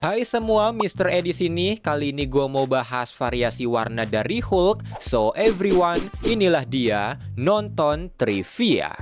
Hai semua, Mr. E di sini. Kali ini gue mau bahas variasi warna dari Hulk. So everyone, inilah dia nonton trivia.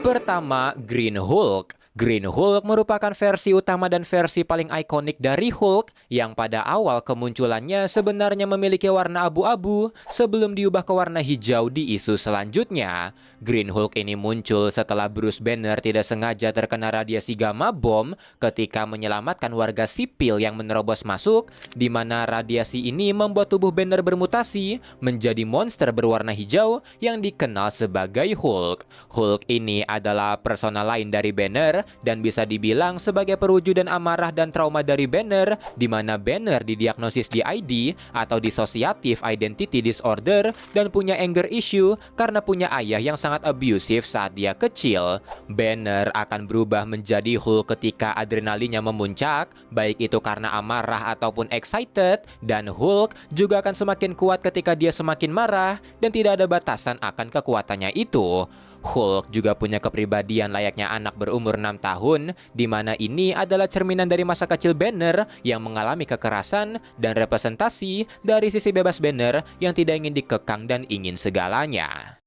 Pertama, Green Hulk. Green Hulk merupakan versi utama dan versi paling ikonik dari Hulk yang pada awal kemunculannya sebenarnya memiliki warna abu-abu sebelum diubah ke warna hijau di isu selanjutnya. Green Hulk ini muncul setelah Bruce Banner tidak sengaja terkena radiasi gamma bomb ketika menyelamatkan warga sipil yang menerobos masuk, di mana radiasi ini membuat tubuh Banner bermutasi menjadi monster berwarna hijau yang dikenal sebagai Hulk. Hulk ini adalah persona lain dari Banner dan bisa dibilang sebagai perwujudan amarah dan trauma dari Banner, di mana Banner didiagnosis DID atau Dissociative Identity Disorder dan punya anger issue karena punya ayah yang sangat abusive saat dia kecil. Banner akan berubah menjadi Hulk ketika adrenalinnya memuncak, baik itu karena amarah ataupun excited, dan Hulk juga akan semakin kuat ketika dia semakin marah dan tidak ada batasan akan kekuatannya itu. Hulk juga punya kepribadian layaknya anak berumur 6 tahun, di mana ini adalah cerminan dari masa kecil Banner yang mengalami kekerasan dan representasi dari sisi bebas Banner yang tidak ingin dikekang dan ingin segalanya.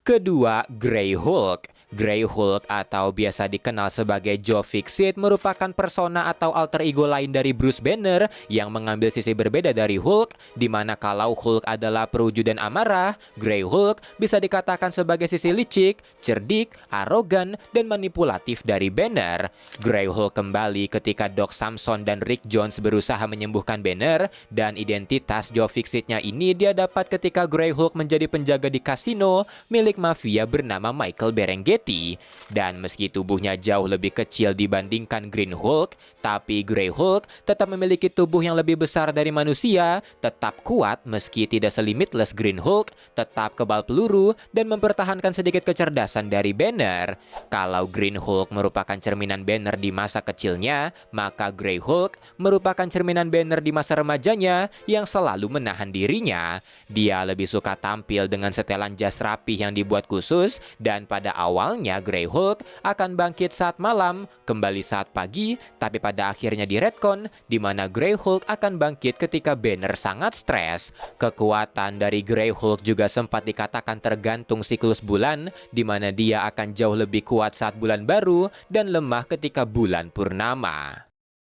Kedua, Grey Hulk. Grey Hulk atau biasa dikenal sebagai Joe Fixit merupakan persona atau alter ego lain dari Bruce Banner yang mengambil sisi berbeda dari Hulk, di mana kalau Hulk adalah perwujudan amarah, Grey Hulk bisa dikatakan sebagai sisi licik, cerdik, arogan, dan manipulatif dari Banner. Grey Hulk kembali ketika Doc Samson dan Rick Jones berusaha menyembuhkan Banner, dan identitas Joe Fixitnya ini dia dapat ketika Grey Hulk menjadi penjaga di kasino milik mafia bernama Michael Berenguer. Dan meski tubuhnya jauh lebih kecil dibandingkan Green Hulk, tapi Grey Hulk tetap memiliki tubuh yang lebih besar dari manusia, tetap kuat meski tidak selimitless Green Hulk, tetap kebal peluru, dan mempertahankan sedikit kecerdasan dari Banner. Kalau Green Hulk merupakan cerminan Banner di masa kecilnya, maka Grey Hulk merupakan cerminan Banner di masa remajanya yang selalu menahan dirinya. Dia lebih suka tampil dengan setelan jas rapih yang dibuat khusus, dan pada awalnya Grey Hulk akan bangkit saat malam, kembali saat pagi, tapi pada akhirnya di retcon, di mana Grey Hulk akan bangkit ketika Banner sangat stres. Kekuatan dari Grey Hulk juga sempat dikatakan tergantung siklus bulan, di mana dia akan jauh lebih kuat saat bulan baru dan lemah ketika bulan purnama.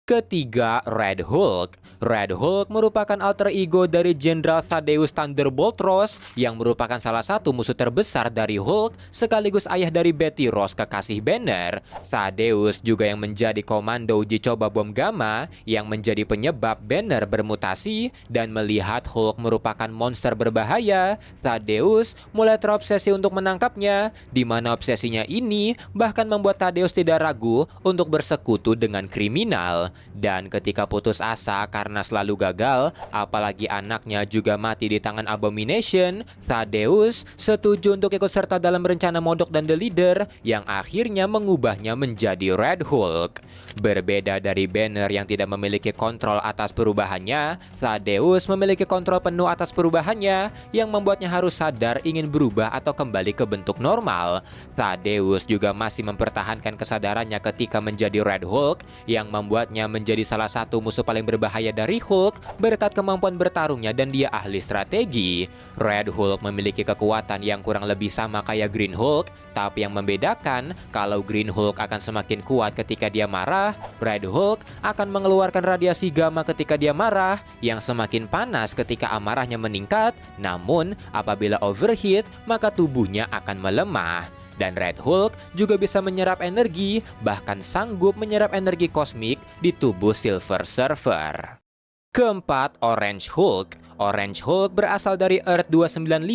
Ketiga, Red Hulk. Red Hulk merupakan alter ego dari Jenderal Thaddeus Thunderbolt Ross yang merupakan salah satu musuh terbesar dari Hulk sekaligus ayah dari Betty Ross, kekasih Banner. Thaddeus juga yang menjadi komando uji coba bom gamma yang menjadi penyebab Banner bermutasi, dan melihat Hulk merupakan monster berbahaya, Thaddeus mulai terobsesi untuk menangkapnya, di mana obsesinya ini bahkan membuat Thaddeus tidak ragu untuk bersekutu dengan kriminal. Dan ketika putus asa karena selalu gagal, apalagi anaknya juga mati di tangan Abomination, Thaddeus setuju untuk ikut serta dalam rencana Modok dan The Leader yang akhirnya mengubahnya menjadi Red Hulk. Berbeda dari Banner yang tidak memiliki kontrol atas perubahannya, Thaddeus memiliki kontrol penuh atas perubahannya yang membuatnya harus sadar ingin berubah atau kembali ke bentuk normal. Thaddeus juga masih mempertahankan kesadarannya ketika menjadi Red Hulk yang membuatnya menjadi salah satu musuh paling berbahaya dari Hulk berkat kemampuan bertarungnya dan dia ahli strategi. Red Hulk memiliki kekuatan yang kurang lebih sama kayak Green Hulk, tapi yang membedakan kalau Green Hulk akan semakin kuat ketika dia marah, Red Hulk akan mengeluarkan radiasi gamma ketika dia marah yang semakin panas ketika amarahnya meningkat, namun apabila overheat maka tubuhnya akan melemah. Dan Red Hulk juga bisa menyerap energi, bahkan sanggup menyerap energi kosmik di tubuh Silver Surfer. Keempat, Orange Hulk. Orange Hulk berasal dari Earth 295,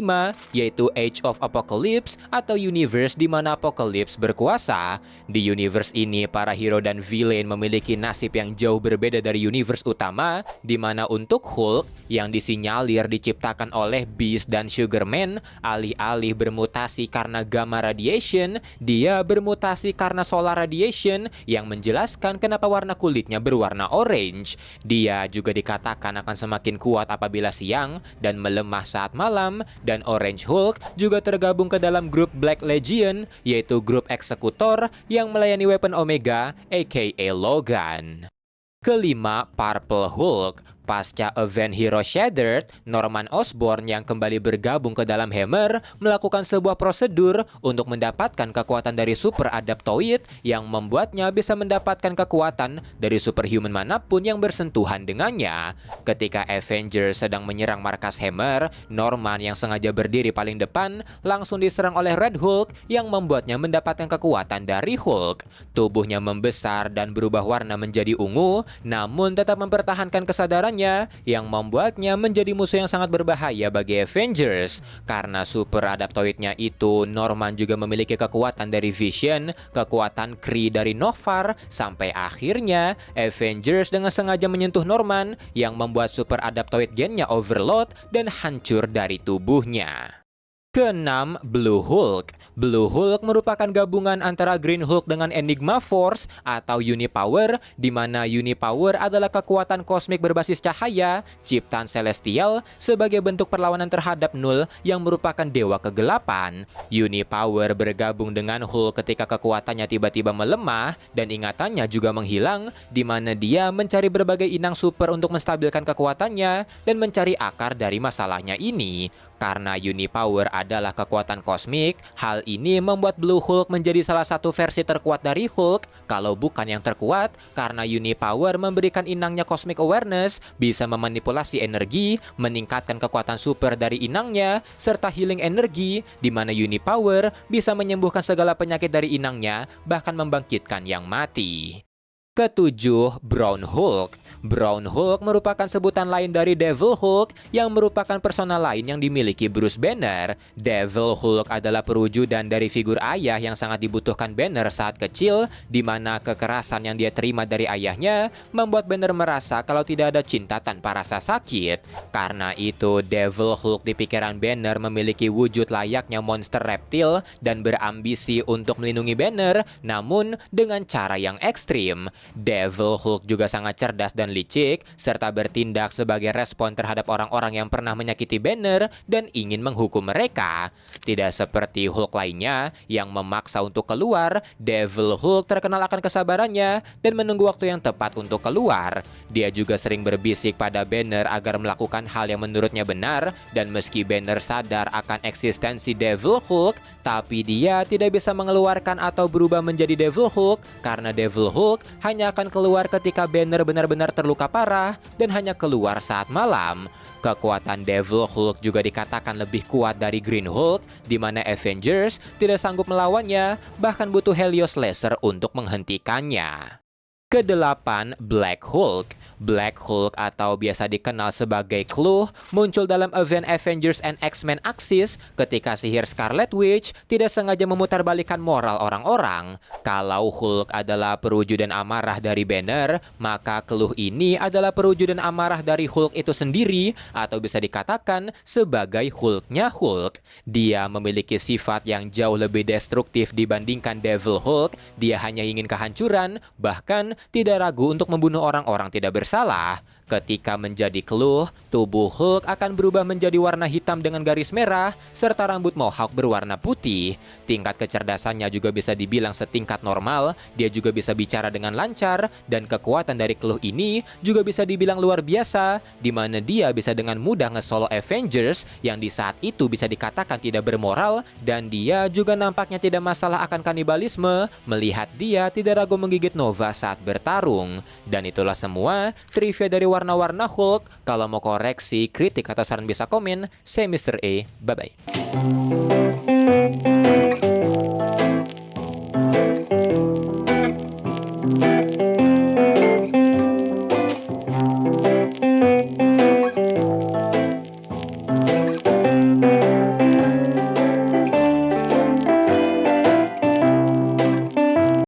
yaitu Age of Apocalypse atau universe di mana Apocalypse berkuasa. Di universe ini, para hero dan villain memiliki nasib yang jauh berbeda dari universe utama, di mana untuk Hulk yang disinyalir diciptakan oleh Beast dan Sugarman, alih-alih bermutasi karena gamma radiation, dia bermutasi karena solar radiation yang menjelaskan kenapa warna kulitnya berwarna orange. Dia juga dikatakan akan semakin kuat apabila siang dan melemah saat malam, dan Orange Hulk juga tergabung ke dalam grup Black Legion, yaitu grup eksekutor yang melayani weapon Omega, aka Logan. Kelima, Purple Hulk. Pasca event Hero Shattered, Norman Osborn yang kembali bergabung ke dalam Hammer melakukan sebuah prosedur untuk mendapatkan kekuatan dari Super Adaptoid yang membuatnya bisa mendapatkan kekuatan dari superhuman manapun yang bersentuhan dengannya. Ketika Avengers sedang menyerang markas Hammer, Norman yang sengaja berdiri paling depan langsung diserang oleh Red Hulk yang membuatnya mendapatkan kekuatan dari Hulk. Tubuhnya membesar dan berubah warna menjadi ungu, namun tetap mempertahankan kesadarannya yang membuatnya menjadi musuh yang sangat berbahaya bagi Avengers. Karena super adaptoidnya itu, Norman juga memiliki kekuatan dari Vision, kekuatan Kree dari Noh-Varr, sampai akhirnya Avengers dengan sengaja menyentuh Norman yang membuat super adaptoid gennya overload dan hancur dari tubuhnya. Keenam, Blue Hulk. Blue Hulk merupakan gabungan antara Green Hulk dengan Enigma Force atau Unipower, di mana Unipower adalah kekuatan kosmik berbasis cahaya, ciptaan celestial, sebagai bentuk perlawanan terhadap Null yang merupakan dewa kegelapan. Unipower bergabung dengan Hulk ketika kekuatannya tiba-tiba melemah dan ingatannya juga menghilang, di mana dia mencari berbagai inang super untuk menstabilkan kekuatannya dan mencari akar dari masalahnya ini. Karena Unipower adalah kekuatan kosmik, hal ini membuat Blue Hulk menjadi salah satu versi terkuat dari Hulk, kalau bukan yang terkuat, karena Unipower memberikan inangnya Cosmic Awareness, bisa memanipulasi energi, meningkatkan kekuatan super dari inangnya, serta healing energi, di mana Unipower bisa menyembuhkan segala penyakit dari inangnya, bahkan membangkitkan yang mati. Ketujuh, Brown Hulk. Brown Hulk merupakan sebutan lain dari Devil Hulk yang merupakan persona lain yang dimiliki Bruce Banner. Devil Hulk adalah perwujudan dari figur ayah yang sangat dibutuhkan Banner saat kecil, di mana kekerasan yang dia terima dari ayahnya membuat Banner merasa kalau tidak ada cinta tanpa rasa sakit. Karena itu, Devil Hulk di pikiran Banner memiliki wujud layaknya monster reptil dan berambisi untuk melindungi Banner, namun dengan cara yang ekstrim. Devil Hulk juga sangat cerdas dan licik, serta bertindak sebagai respon terhadap orang-orang yang pernah menyakiti Banner dan ingin menghukum mereka. Tidak seperti Hulk lainnya yang memaksa untuk keluar, Devil Hulk terkenal akan kesabarannya dan menunggu waktu yang tepat untuk keluar. Dia juga sering berbisik pada Banner agar melakukan hal yang menurutnya benar, dan meski Banner sadar akan eksistensi Devil Hulk, tapi dia tidak bisa mengeluarkan atau berubah menjadi Devil Hulk karena Devil Hulk hanya akan keluar ketika Banner benar-benar terluka parah dan hanya keluar saat malam. Kekuatan Devil Hulk juga dikatakan lebih kuat dari Green Hulk, di mana Avengers tidak sanggup melawannya, bahkan butuh Helios Laser untuk menghentikannya. Kedelapan, Black Hulk. Black Hulk atau biasa dikenal sebagai Clue muncul dalam event Avengers and X-Men Axis ketika sihir Scarlet Witch tidak sengaja memutarbalikkan moral orang-orang. Kalau Hulk adalah perwujudan amarah dari Banner, maka Clue ini adalah perwujudan amarah dari Hulk itu sendiri, atau bisa dikatakan sebagai Hulknya Hulk. Dia memiliki sifat yang jauh lebih destruktif dibandingkan Devil Hulk. Dia hanya ingin kehancuran, bahkan tidak ragu untuk membunuh orang-orang tidak bersalah. Ketika menjadi Clue, tubuh Hulk akan berubah menjadi warna hitam dengan garis merah, serta rambut mohawk berwarna putih. Tingkat kecerdasannya juga bisa dibilang setingkat normal, dia juga bisa bicara dengan lancar, dan kekuatan dari Clue ini juga bisa dibilang luar biasa, di mana dia bisa dengan mudah nge-solo Avengers, yang di saat itu bisa dikatakan tidak bermoral, dan dia juga nampaknya tidak masalah akan kanibalisme, melihat dia tidak ragu menggigit Nova saat bertarung. Dan itulah semua trivia dari warna-warna Hulk. Kalau mau koreksi, kritik, atau saran bisa komen. Saya Mr. A. Bye-bye.